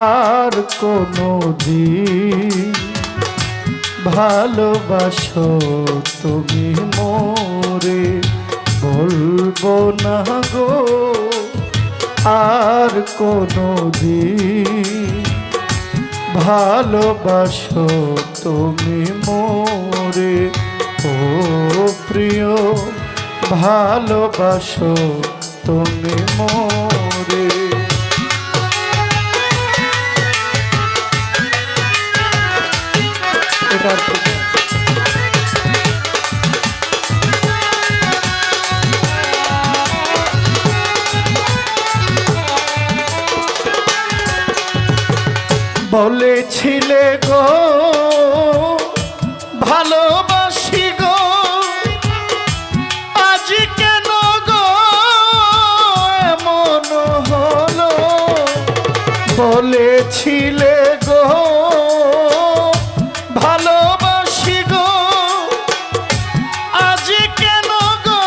আর কোনো দিন ভালোবাসো তুমি মোরে, বলবো না গো আর কোনো দিন ভালোবাসো তুমি মোরে। ও প্রিয় ভালোবাসো তুমি মোরে। বলেছিলে গো ভালোবাসি গো, আজ কেন গো এমন হলো। বলেছিলে গো ভালোবাসি গো, আজ কেন গো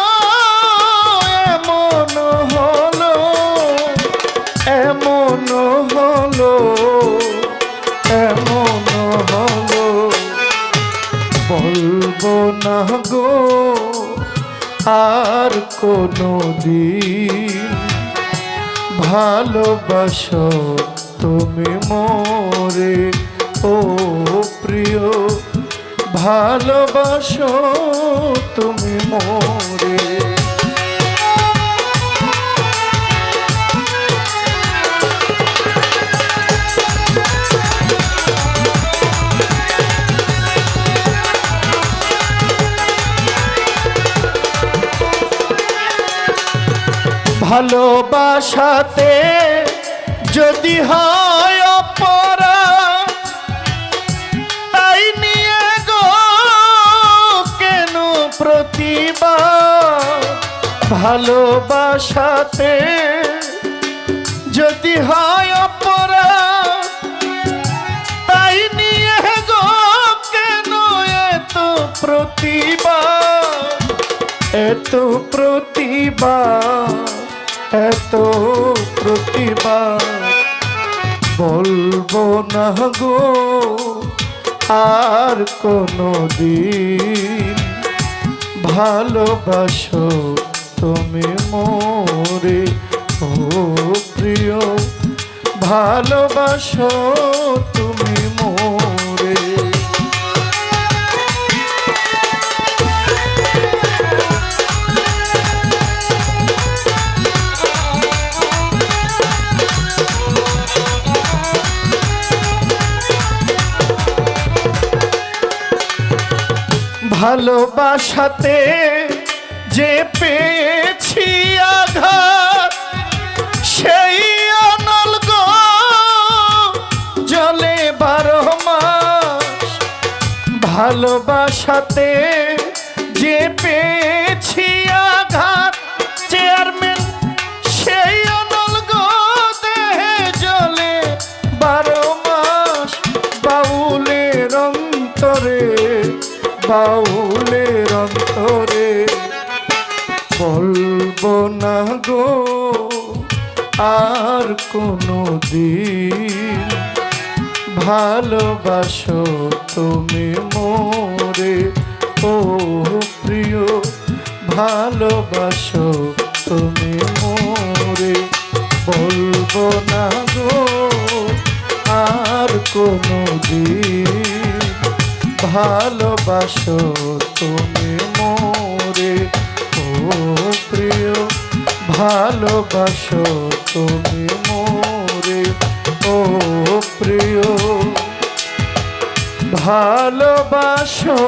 এমন হলো, এমন হলো, এমন হলো। বলবো না গো আর কোনো দিন ভালোবাসো তুমি মোরে। ও প্রিয় ভালোবাসো তুমি মোরে। ভালোবাসাতে যদি হয় অপরাধ, তাই নিয়ে গো কেন প্রতিবাদ। ভালোবাসাতে যদি হয় অপরাধ, তাই নিয়ে গো কেন এত প্রতিবাদ, এত প্রতিবাদ, এত প্রতিবাদ। বলবো না গো আর কোনো দিন ভালোবাসো তুমি মোরে। ও প্রিয় ভালোবাসো তুমি মোরে। ভালোবাসাতে যে পেয়েছি আঘাত, সেই অনল গো জলে 12 মাস। ভালোবাসাতে যে পেয়েছি আঘাত, চেয়ারম্যান সেই অনল গো দেহে জলে 12 মাস। বাউলের অন্তরে, বাউলের অন্তরে। বলবো না গো আর কোনো দিন ভালোবাসো তুমি মোরে। ও প্রিয় ভালোবাসো তুমি মোরে। বলবো না গো আর কোনো দিন ভালোবাসো তুমি মোরে। ও প্রিয় ভালোবাসো তুমি মোরে। ও প্রিয় ভালোবাসো